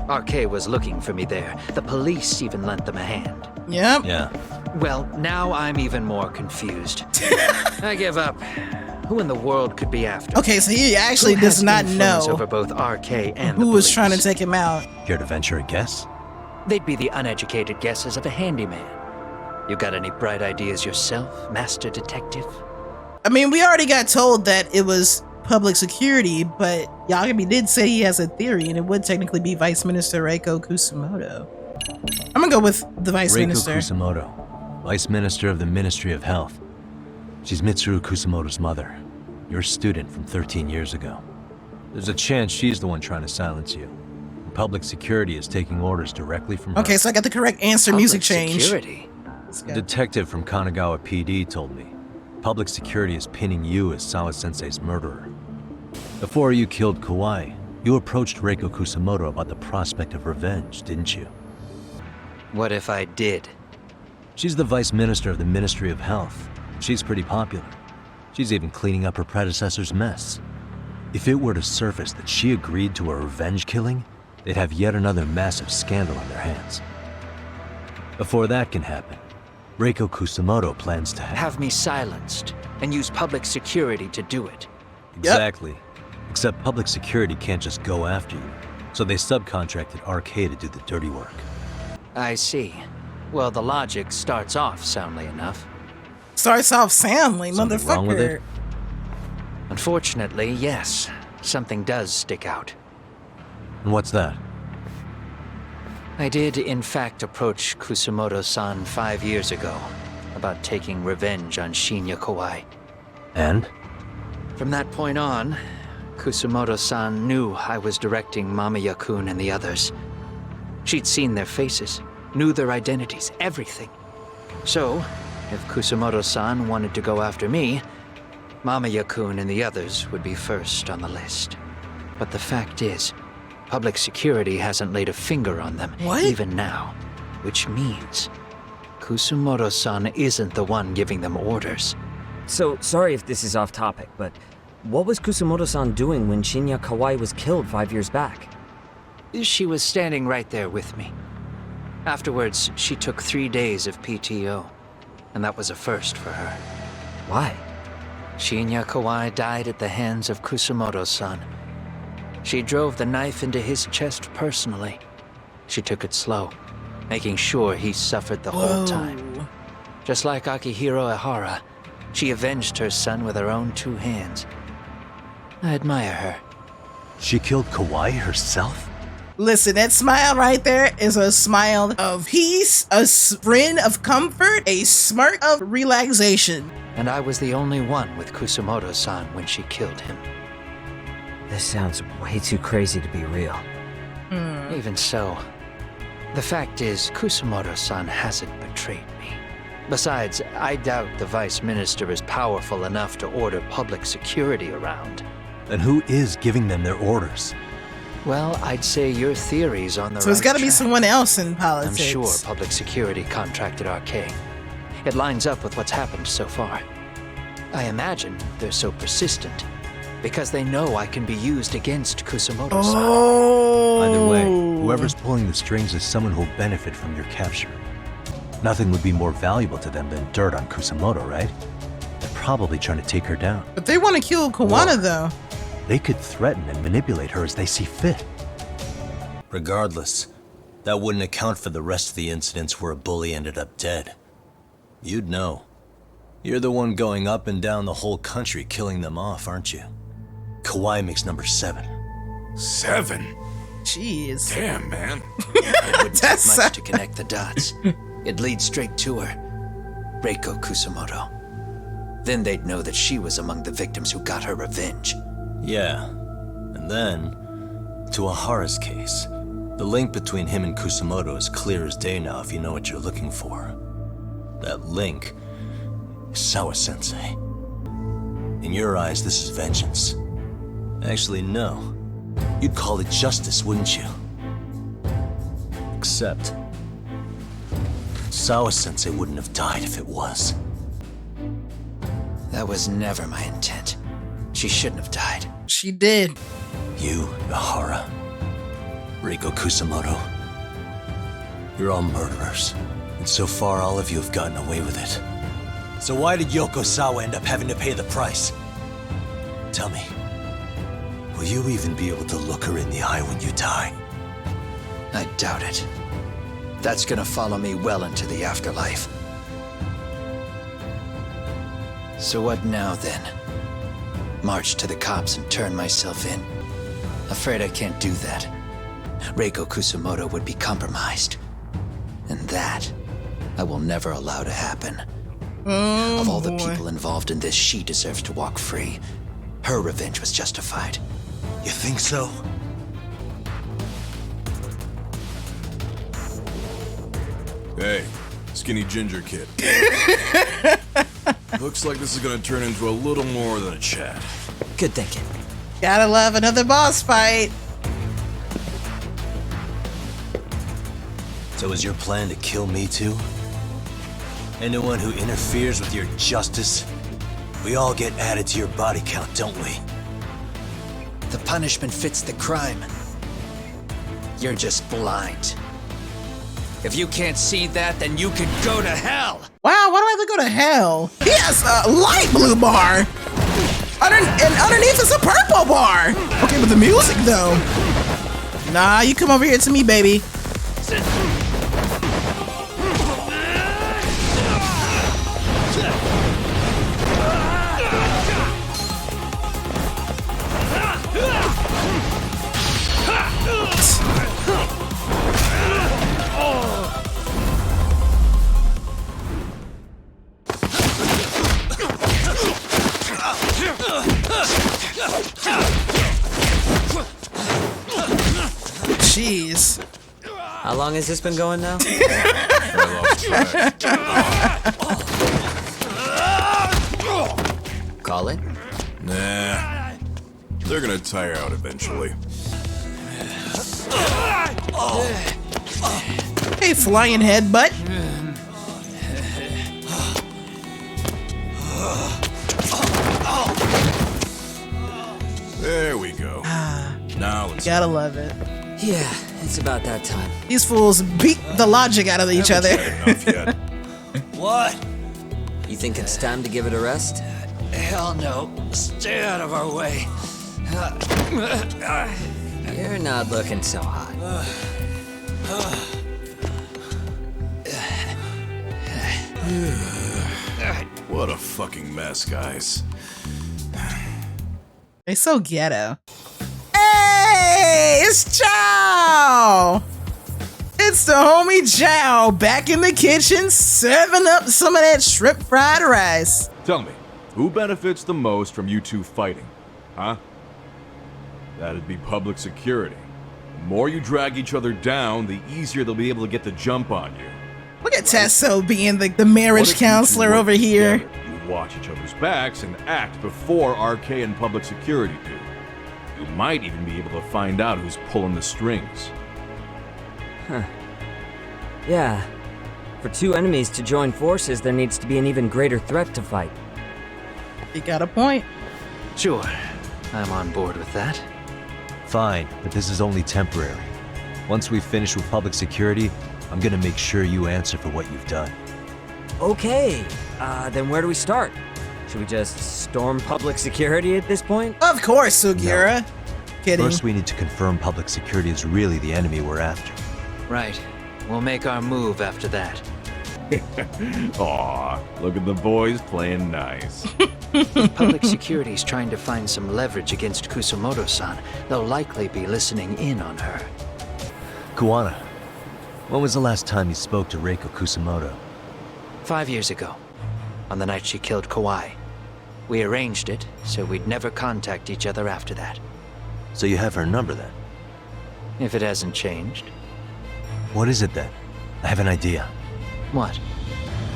RK was looking for me there. The police even lent them a hand. Yep. Yeah. Well, now I'm even more confused. I give up. Who in the world could be after? Okay, so he actually does not know over both RK and who was trying to take him out. Care to venture a guess? They'd be the uneducated guesses of a handyman. You got any bright ideas yourself, Master Detective? I mean, we already got told that it was public security, but Yagami did say he has a theory, and it would technically be Vice Minister Reiko Kusumoto. I'm gonna go with the Vice Minister. Reiko Kusumoto, Vice Minister of the Ministry of Health. She's Mitsuru Kusumoto's mother, your student from 13 years ago. There's a chance she's the one trying to silence you. Public security is taking orders directly from her. Okay, so I got the correct answer. Music change. Security? A detective from Kanagawa PD told me. Public security is pinning you as Sawa-sensei's murderer. Before you killed Kawai, you approached Reiko Kusumoto about the prospect of revenge, didn't you? What if I did? She's the vice minister of the Ministry of Health. She's pretty popular. She's even cleaning up her predecessor's mess. If it were to surface that she agreed to a revenge killing, they'd have yet another massive scandal on their hands. Before that can happen, Reiko Kusumoto plans to have me silenced and use public security to do it. Exactly. Except public security can't just go after you, so they subcontracted RK to do the dirty work. I see. Well, the logic starts off soundly enough. Starts off soundly, Something motherfucker. wrong with it? Unfortunately, yes. Something does stick out. And what's that? I did, in fact, approach Kusumoto-san 5 years ago about taking revenge on Shinya Kawai. And? From that point on, Kusumoto-san knew I was directing Mamiya-kun and the others. She'd seen their faces, knew their identities, everything. So, if Kusumoto-san wanted to go after me, Mamiya-kun and the others would be first on the list. But the fact is, public security hasn't laid a finger on them, even now. Which means, Kusumoto-san isn't the one giving them orders. So, sorry if this is off topic, but what was Kusumoto-san doing when Shinya Kawai was killed 5 years back? She was standing right there with me. Afterwards, she took 3 days of PTO, and that was a first for her. Why? Shinya Kawai died at the hands of Kusumoto-san. She drove the knife into his chest personally. She took it slow, making sure he suffered the whole time. Just like Akihiro Ehara, she avenged her son with her own 2 hands. I admire her. She killed Kawai herself? Listen, that smile right there is a smile of peace, a grin of comfort, a smirk of relaxation. And I was the only one with Kusumoto-san when she killed him. This sounds way too crazy to be real. Even so, the fact is, Kusumoto-san hasn't betrayed me. Besides, I doubt the Vice Minister is powerful enough to order public security around. Then who is giving them their orders? Well, I'd say your theory's on the right So it's got to be track. someone else in politics. I'm sure public security contracted RK. It lines up with what's happened so far. I imagine they're so persistent because they know I can be used against Kusumoto-san. Either way, whoever's pulling the strings is someone who'll benefit from your capture. Nothing would be more valuable to them than dirt on Kusumoto, right? They're probably trying to take her down. But they want to kill Kuwana, though. They could threaten and manipulate her as they see fit. Regardless, that wouldn't account for the rest of the incidents where a bully ended up dead. You'd know. You're the one going up and down the whole country killing them off, aren't you? Kawai makes number 7. 7? Jeez. Damn, man. It wouldn't take much to connect the dots. It'd lead straight to her. Reiko Kusumoto. Then they'd know that she was among the victims who got her revenge. Yeah. And then, to Ehara's case. The link between him and Kusumoto is clear as day now if you know what you're looking for. That link is Sawa-sensei. In your eyes, this is vengeance. Actually, no. You'd call it justice, wouldn't you? Except, Sawa-sensei wouldn't have died if it was. That was never my intent. She shouldn't have died. She did. You, Ehara, Reiko Kusumoto, you're all murderers. And so far, all of you have gotten away with it. So why did Yoko Sawa end up having to pay the price? Tell me, will you even be able to look her in the eye when you die? I doubt it. That's gonna follow me well into the afterlife. So what now, then? March to the cops and turn myself in? Afraid I can't do that. Reiko Kusumoto would be compromised. And that, I will never allow to happen. Of all the people involved in this, she deserves to walk free. Her revenge was justified. You think so? Hey, skinny ginger kid. Looks like this is gonna turn into a little more than a chat. Good thinking. Gotta love another boss fight. So is your plan to kill me too? Anyone who interferes with your justice, we all get added to your body count, don't we? The punishment fits the crime. You're just blind. If you can't see that, then you can go to hell! Wow, why do I have to go to hell? He has a light blue bar! And underneath is a purple bar! Okay, but the music though. Nah, you come over here to me, baby. Jeez. How long has this been going now? Call it? Nah. They're gonna tire out eventually. Hey, flying headbutt. There we go. Now let's Gotta love it. Yeah, it's about that time. These fools beat the logic out of each other. What? You think it's time to give it a rest? Hell no. Stay out of our way. You're not looking so hot. What a fucking mess, guys. They so ghetto. Hey, it's Chow! It's the homie Chow back in the kitchen serving up some of that shrimp fried rice. Tell me, who benefits the most from you two fighting? Huh? That'd be public security. The more you drag each other down, the easier they'll be able to get the jump on you. Look at Tesso being the marriage counselor over here. Together, you watch each other's backs and act before RK and public security do. You might even be able to find out who's pulling the strings. Huh. Yeah. For two enemies to join forces, there needs to be an even greater threat to fight. You got a point. Sure. I'm on board with that. Fine, but this is only temporary. Once we finish with public security, I'm gonna make sure you answer for what you've done. Okay, then where do we start? Should we just storm public security at this point? Of course, Sugiura. No. Kidding. First, we need to confirm public security is really the enemy we're after. Right. We'll make our move after that. Aw, look at the boys playing nice. Public security's trying to find some leverage against Kusumoto-san. They'll likely be listening in on her. Kuwana, when was the last time you spoke to Reiko Kusumoto? 5 years ago, on the night she killed Kawai. We arranged it, so we'd never contact each other after that. So you have her number then? If it hasn't changed. What is it then? I have an idea. What?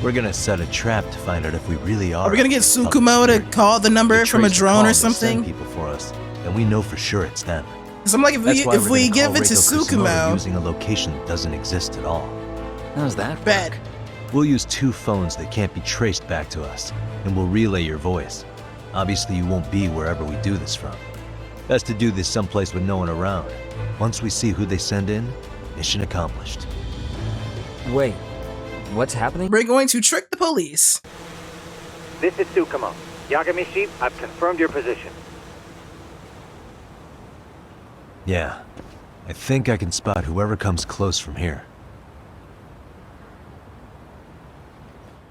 We're gonna set a trap to find out if we really are. Are we gonna get Tsukumo to call the number from a drone or something? People for us, and we know for sure it's them. Because I'm like, if we give it to Tsukumo, using a location that doesn't exist at all. How's that? Bad. We'll use 2 phones that can't be traced back to us, and we'll relay your voice. Obviously, you won't be wherever we do this from. Best to do this someplace with no one around. Once we see who they send in, mission accomplished. Wait, what's happening? We're going to trick the police. This is Tsukumo. Yagami Sheep, I've confirmed your position. Yeah, I think I can spot whoever comes close from here.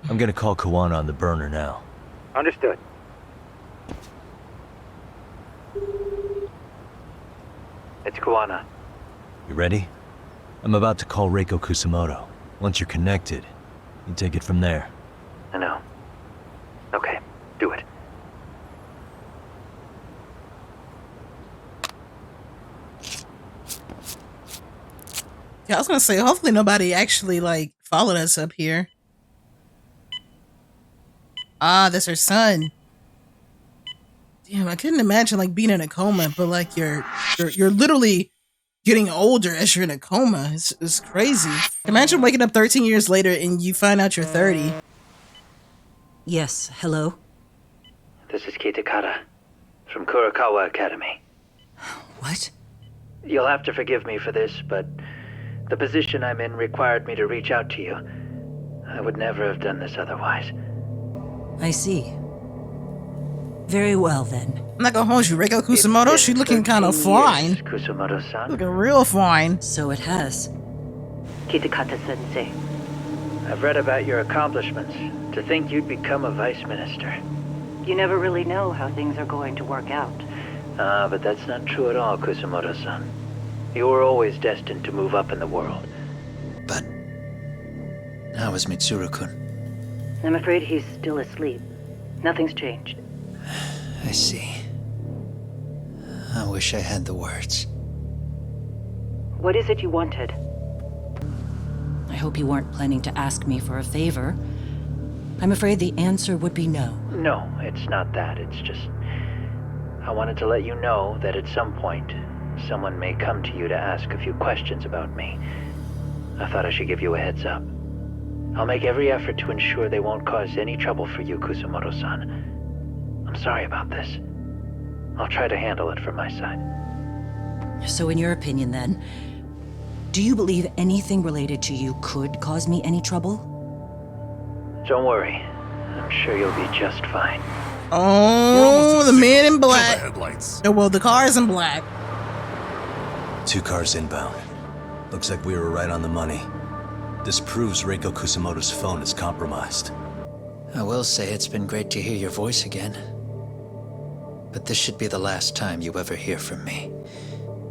I'm gonna call Kuwana on the burner now. Understood. It's Kuwana. You ready? I'm about to call Reiko Kusumoto. Once you're connected, you take it from there. I know. Okay, do it. Yeah, I was gonna say, hopefully nobody actually followed us up here. Ah, that's her son. Damn, I couldn't imagine like being in a coma, but like you're literally getting older as you're in a coma. It's crazy. Imagine waking up 13 years later and you find out you're 30. Yes, hello? This is Kitakata from Kurokawa Academy. What? You'll have to forgive me for this, but the position I'm in required me to reach out to you. I would never have done this otherwise. I see. Very well, then. I'm not gonna hold you, Reiko Kusumoto. She looking kind of fine. Kusumoto-san. Looking real fine. So it has. Kitakata-sensei. I've read about your accomplishments. To think you'd become a vice minister. You never really know how things are going to work out. But that's not true at all, Kusumoto-san. You were always destined to move up in the world. But how is Mitsuru-kun? I'm afraid he's still asleep. Nothing's changed. I see. I wish I had the words. What is it you wanted? I hope you weren't planning to ask me for a favor. I'm afraid the answer would be no. No, it's not that. It's just... I wanted to let you know that at some point, someone may come to you to ask a few questions about me. I thought I should give you a heads up. I'll make every effort to ensure they won't cause any trouble for you, Kusumoto-san. I'm sorry about this. I'll try to handle it from my side. So in your opinion, then, do you believe anything related to you could cause me any trouble? Don't worry. I'm sure you'll be just fine. Oh, the man in black. Headlights. Oh, well, the car is in black. 2 cars inbound. Looks like we were right on the money. This proves Reiko Kusumoto's phone is compromised. I will say it's been great to hear your voice again. But this should be the last time you ever hear from me.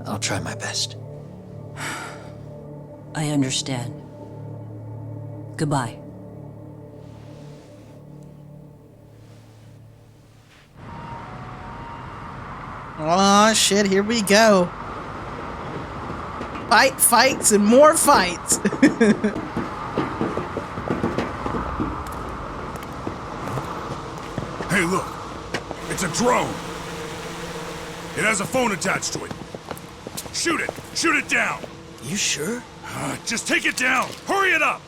I'll try my best. I understand. Goodbye. Oh shit, here we go. Fights, and more fights. Hey, look. It's a drone. It has a phone attached to it. Shoot it. Shoot it down. You sure? Just take it down. Hurry it up.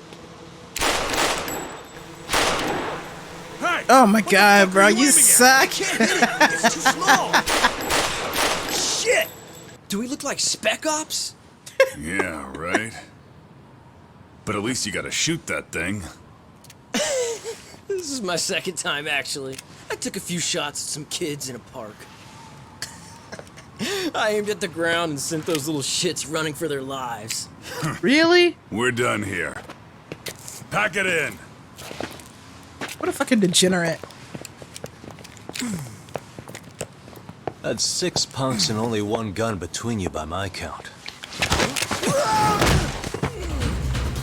Hey. Oh my god, bro, you suck. It's too small. Shit! Do we look like Spec Ops? Yeah, right. But at least you gotta shoot that thing. This is my second time, actually. I took a few shots at some kids in a park. I aimed at the ground and sent those little shits running for their lives. Really? We're done here. Pack it in. What a fucking degenerate. That's 6 punks and only 1 gun between you by my count.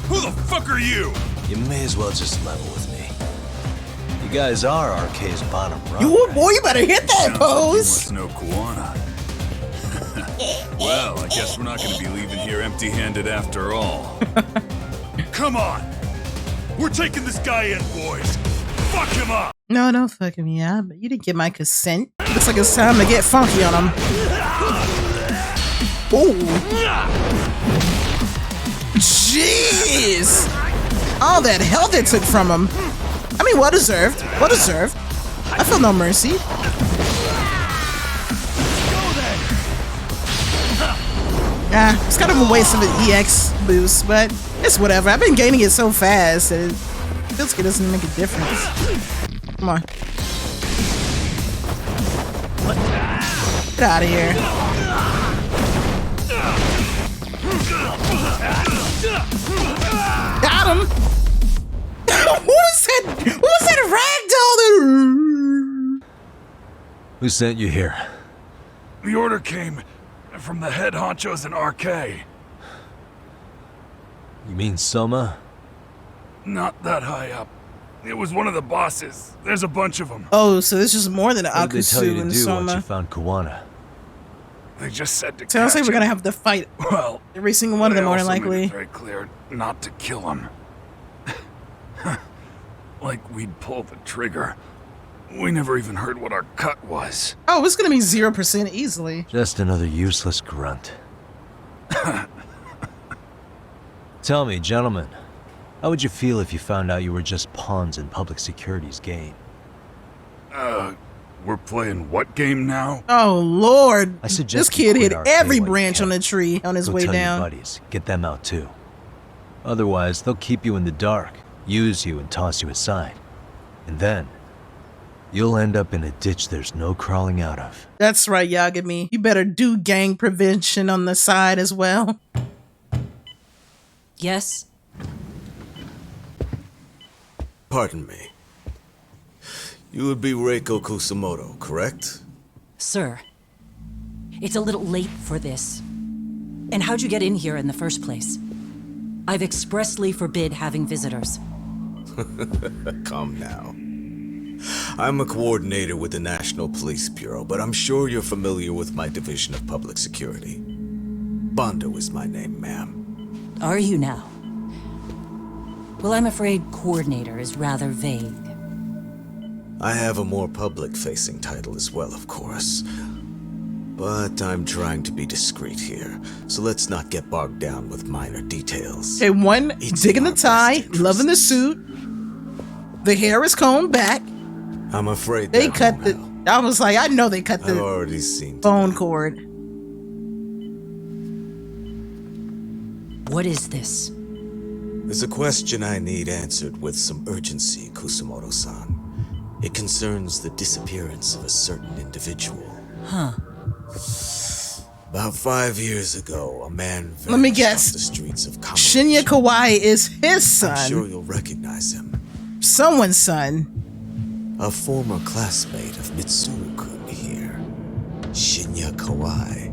Who the fuck are you? You may as well just level with me. You guys are RK's bottom rung. You boy, you better hit that pose. You must know Kuwana. Well, I guess we're not gonna be leaving here empty-handed after all. Come on! We're taking this guy in, boys! Fuck him up! No, don't fuck me up. You didn't get my consent. Looks like it's time to get funky on him. Ooh. Jeez! All that health it took from him. I mean, well deserved. Well deserved. I feel no mercy. Yeah, it's kind of a waste of an EX boost, but it's whatever. I've been gaining it so fast that it feels like it doesn't make a difference. Come on. Get out of here. Got him! Who was that ragdoll? Who sent you here? The order came from the head honchos in RK. You mean Soma? Not that high up. It was one of the bosses. There's a bunch of them. Oh, so this is more than an What did they tell you Akusu to and do Soma. once you found Kuwana? They just said to Sounds catch like we're gonna him. have to fight Well, every single one of them, more than they also made likely. it very clear not to kill him. like we'd pull the trigger. We never even heard what our cut was. Oh, it's gonna be 0% easily. Just another useless grunt. Tell me, gentlemen, how would you feel if you found out you were just pawns in public security's game? We're playing what game now? Oh, Lord. I suggest This kid you hit quit every RK when you branch can. on the tree on his Go way tell down. your buddies, get them out too. Otherwise, they'll keep you in the dark, use you and toss you aside. And then, you'll end up in a ditch there's no crawling out of. That's right, Yagami. You better do gang prevention on the side as well. Yes? Pardon me. You would be Reiko Kusumoto, correct? Sir, it's a little late for this. And how'd you get in here in the first place? I've expressly forbid having visitors. Calm now. I'm a coordinator with the National Police Bureau, but I'm sure you're familiar with my Division of Public Security. Bondo is my name, ma'am. Are you now? Well, I'm afraid coordinator is rather vague. I have a more public-facing title as well, of course. But I'm trying to be discreet here, so let's not get bogged down with minor details. Okay, one digging the tie, loving the suit. The hair is combed back. I'm afraid They that cut the. I was like, I know they cut I've the already seen phone cord. What is this? There's a question I need answered with some urgency, Kusumoto-san. It concerns the disappearance of a certain individual. Huh. About 5 years ago, a man vanished Let me guess. off the streets of Kamo. Shinya Kawai is his son. I'm sure you'll recognize him. Someone's son. A former classmate of Mitsuru-kun here, Shinya Kawai.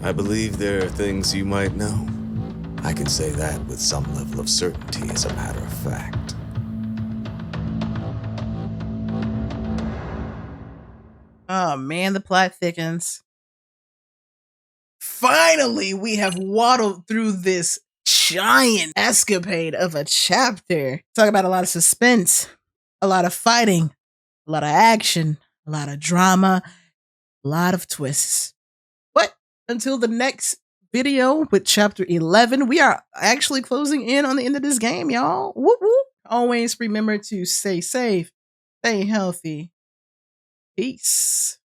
I believe there are things you might know. I can say that with some level of certainty, as a matter of fact. Oh man, the plot thickens. Finally, we have waddled through this giant escapade of a chapter. Talk about a lot of suspense, a lot of fighting, a lot of action, a lot of drama, a lot of twists. But until the next video with chapter 11, we are actually closing in on the end of this game, y'all. Whoop whoop. Always remember to stay safe, stay healthy. Peace.